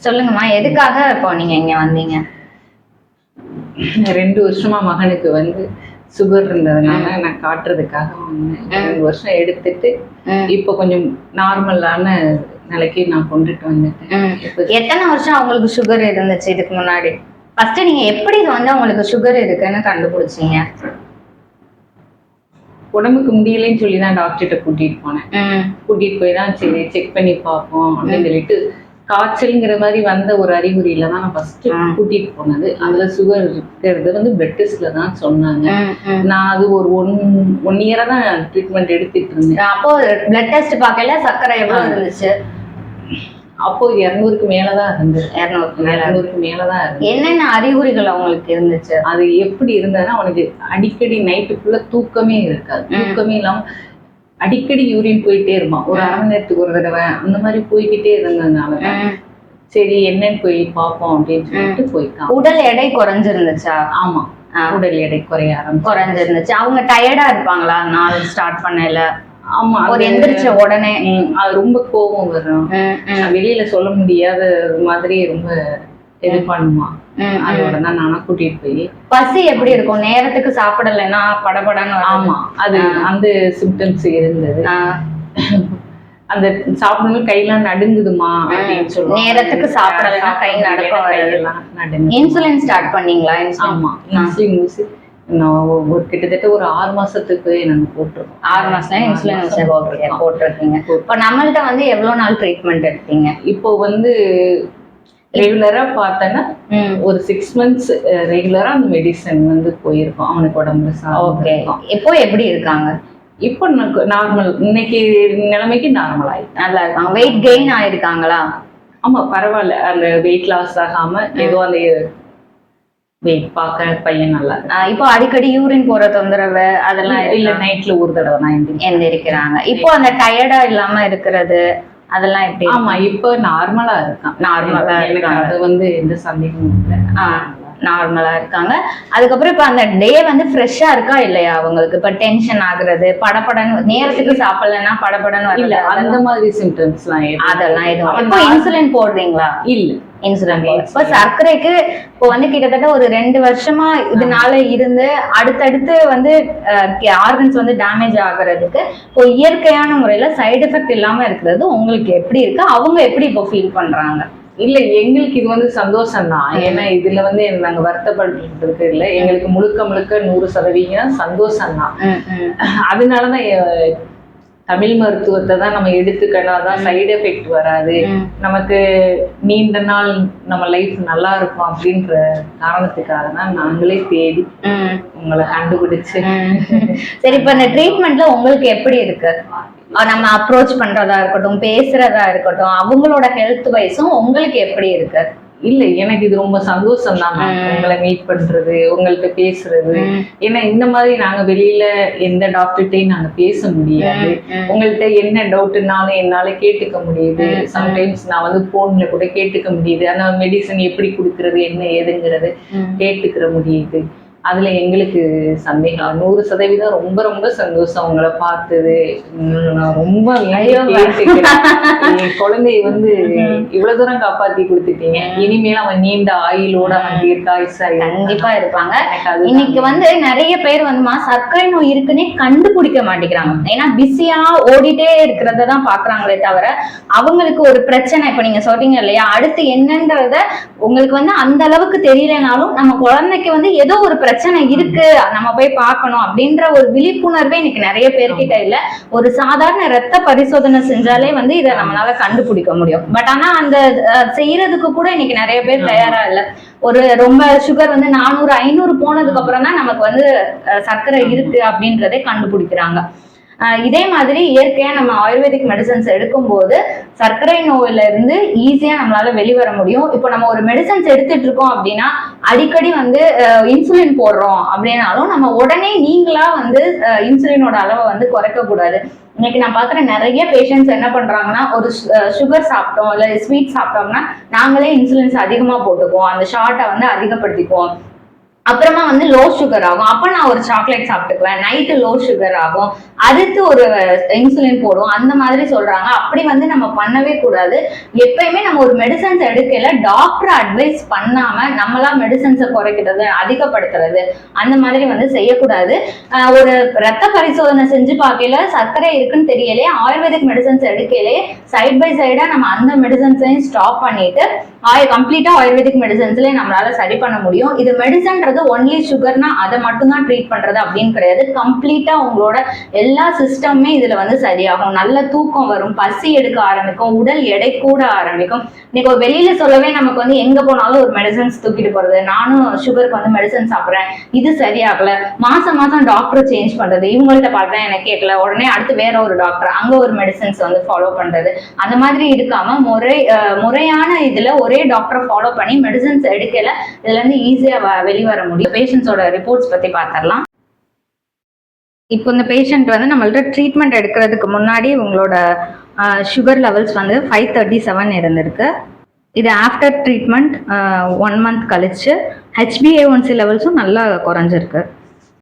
சொல்லுங்கம்மா, எதுக்காக இப்போ நீங்க இங்க வந்தீங்க? 2 வருஷமா மகனுக்கு வந்து சுகர் இருந்ததுனால நான் காட்டுறதுக்காக வந்தேன். 2 வருஷம் எடுத்துட்டு இப்போ கொஞ்சம் நார்மலான நிலைக்கு நான் கொண்டுட்டு வந்துட்டேன். எத்தனை வருஷம் அவங்களுக்கு சுகர் இருந்துச்சு இதுக்கு முன்னாடி? ஃபர்ஸ்ட் நீங்க எப்படி இது வந்து உங்களுக்கு சுகர் இருக்குன்னு கண்டுபிடிச்சீங்க? உடம்புக்கு முடியலைன்னு சொல்லி தான் டாக்டர்கிட்ட கூட்டிட்டு போனேன். கூட்டிட்டு போய் தான் சரி செக் பண்ணி பார்ப்போம் அப்படின்னு சொல்லிட்டு காய்ச்சல்ங்கிற மாதிரி வந்த ஒரு அறிகுறியில தான் நான் ஃபர்ஸ்ட் கூட்டிட்டு போனது. அதுல சுகர் இருக்கிறது வந்து பிளட் டெஸ்ட்ல தான் சொன்னாங்க. நான் அது ஒரு ஒன் இயரா தான் ட்ரீட்மெண்ட் எடுத்துட்டு இருந்தேன். அப்போ பிளட் டெஸ்ட் பார்க்கல சர்க்கரை எவ்வளவு இருந்துச்சு? அப்போ 200க்கு மேலதான் இருந்தது. 200க்கு மேலதான் இருந்தது. என்னென்ன அறிகுறிகள் அவங்களுக்கு இருந்துச்சு? அது எப்படி இருந்ததுன்னா அவனுக்கு அடிக்கடி நைட்டுக்குள்ள தூக்கமே இருக்காது. தூக்கமே இல்லாம அடிக்கடி யூரின் போயிட்டே இருப்பான். ஒரு 1/2 மணி நேரத்துக்கு ஒரு தடவை அந்த மாதிரி போய்கிட்டே இருந்ததுனால சரி என்னன்னு போய் பார்ப்போம் அப்படின்னு சொல்லிட்டு போயிட்டான். உடல் எடை குறைஞ்சிருந்துச்சா? ஆமா, உடல் எடை குறைஞ்சிருந்துச்சு. அவங்க டயர்டா இருப்பாங்களா நாள் ஸ்டார்ட் பண்ணல? ஆமா, ஒரு எந்திரிச்ச உடனே அது ரொம்ப கோபம் வரும். வெளியில சொல்ல முடியாத மாதிரி ரொம்ப இது பண்ணுமா. அதோட தான் நானா கூட்டிட்டு போய். பசி எப்படி இருக்கும்? நேரத்துக்கு சாப்பிடலைன்னா படபடன்னு. ஆமா, அது அந்த சிம்டம்ஸ் இருந்தது. அந்த சாப்பிடணும் கையெல்லாம் நடுங்குதுமா அப்படின்னு சொல்லுவாங்க. நேரத்துக்கு சாப்பிடலைன்னா கை நடுங்க. இன்சுலின் ஸ்டார்ட் பண்ணீங்களா? ஆமா, இன்சுலின் ஊசி ஒரு கிட்டத்தட்ட ஒரு 6 மாசத்துக்கு நாங்க போட்டிருக்கோம். 6 மாசம் இன்சுலின் போட்டிருக்கீங்க. இப்போ நம்மள்ட்ட வந்து எவ்வளவு நாள் ட்ரீட்மெண்ட் எடுத்தீங்க? இப்போ வந்து ரெகுலரா பார்த்தேன்னா ஒரு 6 மந்த்ஸ் ரெகுலரா அந்த மெடிசன் வந்து போயிருக்கோம். அவனுக்கு உடம்புல ஓகே. இப்போ எப்படி இருக்காங்க? இப்போ நார்மல், இன்னைக்கு நிலைமைக்கு நார்மல் ஆயிட்டு நல்லா இருக்காங்க. வெயிட் கெயின் ஆயிருக்காங்களா? ஆமா, பரவாயில்ல. அந்த வெயிட் லாஸ் ஆகாம ஏதோ அந்த வெயிட் பார்க்க பையன் நல்லா இருக்கு. இப்போ அடிக்கடி யூரின் போற தொந்தரவு அதெல்லாம் இல்ல. நைட்ல ஒரு தடவை தான் எந்திரிக்கிறாங்க. இப்போ அந்த டயர்டா இல்லாம இருக்கிறது அதெல்லாம் எப்படி? ஆமா, இப்போ நார்மலா இருக்கான். நார்மலா இருக்காங்க. அது வந்து எந்த சந்தேகமும் இல்லை. நார்மலா இருக்காங்க. அதுக்கப்புறம் இப்ப அந்த டே வந்து ஃப்ரெஷ்ஷா இருக்கா இல்லையா அவங்களுக்கு? இப்ப டென்ஷன் ஆகுறது, படபடன்னு நேரத்துக்கு சாப்பிடலன்னா படபடன்னு இல்ல, அந்த மாதிரி சிம்டம்ஸ் அதெல்லாம் எதுவும். இப்போ இன்சுலின் போடுறீங்களா? இல்ல, இன்சுலின் இப்ப சர்க்கரைக்கு இப்போ வந்து கிட்டத்தட்ட ஒரு 2 வருஷமா இதனால இருந்து அடுத்தடுத்து வந்து ஆர்கன்ஸ் வந்து டேமேஜ் ஆகுறதுக்கு இப்போ இயற்கையான முறையில சைடு எஃபெக்ட் இல்லாம இருக்கிறது உங்களுக்கு எப்படி இருக்கு? அவங்க எப்படி இப்போ ஃபீல் பண்றாங்க? இல்ல, எங்களுக்கு இது வந்து சந்தோஷம் தான். ஏன்னா இதுல வந்து நாங்க வருத்தப்படுறதுக்கு இல்லை. எங்களுக்கு முழுக்க 100% சந்தோஷம் தான். அதனாலதான் தமிழ் மருத்துவத்தை தான் நம்ம எடுத்துக்கணும். அதான் சைடு எஃபெக்ட் வராது, நமக்கு நீண்ட நாள் நம்ம லைஃப் நல்லா இருக்கும் அப்படின்ற காரணத்துக்காக தான் நாங்களே தேடி உங்களை கண்டுபிடிச்சு. சரி, இப்ப இந்த ட்ரீட்மெண்ட்ல உங்களுக்கு எப்படி இருக்கு? நம்ம அப்ரோச் பண்றதா இருக்கட்டும், பேசுறதா இருக்கட்டும், அவங்களோட ஹெல்த் வைஸும் உங்களுக்கு எப்படி இருக்கு? இல்ல, எனக்கு இது ரொம்ப சந்தோஷம் தான். உங்களை மீட் பண்றது, உங்கள்கிட்ட பேசுறது. ஏன்னா இந்த மாதிரி நாங்க வெளியில எந்த டாக்டர்கிட்டையும் நாங்க பேச முடியாது. உங்கள்கிட்ட என்ன டவுட்னாலும் என்னால கேட்டுக்க முடியுது. சம்டைம்ஸ் நான் வந்து போன்ல கூட கேட்டுக்க முடியுது. ஆனா மெடிசன் எப்படி கொடுக்கறது, என்ன ஏதுங்கிறது கேட்டுக்கிற முடியுது. அதுல எங்களுக்கு சந்தேகம் 100% ரொம்ப ரொம்ப சந்தோஷம் உங்களை பார்த்தது. நான் ரொம்ப குழந்தைய வந்து இவ்வளவு தூரம் காப்பாத்தி கொடுத்துட்டீங்க. இனிமேல் அவன் நீண்ட ஆயுளோட கண்டிப்பா இருப்பாங்க. இன்னைக்கு வந்து நிறைய பேர் வந்துமா சர்க்கரை நோய் இருக்குன்னே கண்டுபிடிக்க மாட்டேங்கிறாங்க. ஏன்னா பிஸியா ஓடிட்டே இருக்கிறதான் பாக்குறாங்களே தவிர அவங்களுக்கு ஒரு பிரச்சனை இப்ப நீங்க சொல்றீங்க இல்லையா, அடுத்து என்னன்றத உங்களுக்கு வந்து அந்த அளவுக்கு தெரியலனாலும் நம்ம குழந்தைக்கு வந்து ஏதோ ஒரு பிரச்சனை இருக்கு, நம்ம போய் பார்க்கணும் அப்படின்ற ஒரு விழிப்புணர்வே இன்னைக்கு நிறைய பேர்கிட்ட இல்ல. ஒரு சாதாரண ரத்த பரிசோதனை செஞ்சாலே வந்து இதை நம்மளால கண்டுபிடிக்க முடியும். பட் ஆனா அந்த செய்யறதுக்கு கூட இன்னைக்கு நிறைய பேர் தயாரா இல்ல. ஒரு ரொம்ப சுகர் வந்து 400 500 போனதுக்கு அப்புறம் தான் நமக்கு வந்து சர்க்கரை இருக்கு அப்படின்றதே கண்டுபிடிக்கிறாங்க. இதே மாதிரி இயற்கையா நம்ம ஆயுர்வேதிக் மெடிசன்ஸ் எடுக்கும் போது சர்க்கரை நோயில இருந்து ஈஸியா நம்மளால வெளிவர முடியும். இப்போ நம்ம ஒரு மெடிசன்ஸ் எடுத்துட்டு இருக்கோம் அப்படின்னா அடிக்கடி வந்து இன்சுலின் போடுறோம் அப்படின்னாலும் நம்ம உடனே நீங்களா வந்து இன்சுலினோட அளவை வந்து குறைக்க கூடாது. இன்னைக்கு நான் பாக்குற நிறைய பேஷண்ட்ஸ் என்ன பண்றாங்கன்னா, ஒரு சுகர் சாப்பிட்டோம் இல்ல ஸ்வீட் சாப்பிட்டோம்னா நாங்களே இன்சுலின்ஸ் அதிகமா போட்டுக்குவோம், அந்த ஷார்ட்டை வந்து அதிகப்படுத்திக்குவோம். அப்புறமா வந்து லோ சுகர் ஆகும். அப்ப நான் ஒரு சாக்லேட் சாப்பிட்டுக்குவேன். நைட்டு லோ சுகர் ஆகும். அடுத்து ஒரு இன்சுலின் போடுவோம். அந்த மாதிரி சொல்றாங்க. அப்படி வந்து நம்ம பண்ணவே கூடாது. எப்பயுமே நம்ம ஒரு மெடிசன்ஸ் எடுக்கல டாக்டர் அட்வைஸ் பண்ணாம நம்மளா மெடிசன்ஸை குறைக்கிறது, அதிகப்படுத்துறது அந்த மாதிரி வந்து செய்யக்கூடாது. ஒரு ரத்த பரிசோதனை செஞ்சு பார்க்கல சர்க்கரை இருக்குன்னு தெரியலையே, ஆயுர்வேதிக் மெடிசன்ஸ் எடுக்கலே சைட் பை சைடா நம்ம அந்த மெடிசன்ஸையும் ஸ்டாப் பண்ணிட்டு கம்ப்ளீட்டா ஆயுர்வேதிக் மெடிசன்ஸ்ல நம்மளால சரி பண்ண முடியும். இது மெடிசன்றது ஒன்லி சுகர்னா அதை மட்டும் தான் ட்ரீட் பண்றது அப்படின்னு கிடையாது. கம்ப்ளீட்டா உங்களோட எல்லா சிஸ்டமுமே இதுல வந்து சரியாகும். நல்ல தூக்கம் வரும், பசி எடுக்க ஆரம்பிக்கும், உடல் எடை கூட ஆரம்பிக்கும். இன்னைக்கு ஒரு வெளியில சொல்லவே நமக்கு வந்து எங்க போனாலும் ஒரு மெடிசன்ஸ் தூக்கிட்டு போறது. நானும் சுகருக்கு வந்து மெடிசன் சாப்பிட்றேன், இது சரியாகல, மாசம் மாசம் டாக்டர் சேஞ்ச் பண்றது, இவங்கள்ட்ட பாக்குறேன் எனக்கு கேட்கல, உடனே அடுத்து வேற ஒரு டாக்டர் அங்க ஒரு மெடிசன்ஸ் வந்து ஃபாலோ பண்றது. அந்த மாதிரி இருக்காம முறையான இதுல ஒரே டாக்டரை ஃபாலோ பண்ணி மெடிசன்ஸ் எடுக்கல இதுல இருந்து ஈஸியா வெளிவர முடியும். பேஷண்ட்ஸோட ரிப்போர்ட்ஸ் பத்தி பார்த்துடலாம். இப்போ இந்த பேஷண்ட் வந்து நம்மள்ட்ட ட்ரீட்மெண்ட் எடுக்கிறதுக்கு முன்னாடி உங்களோட சுகர் லெவல்ஸ் வந்து 537 இருந்திருக்கு. இது ஆஃப்டர் ட்ரீட்மெண்ட் 1 மந்த் கழிச்சு HbA1c லெவல்ஸும் நல்லா குறைஞ்சிருக்கு.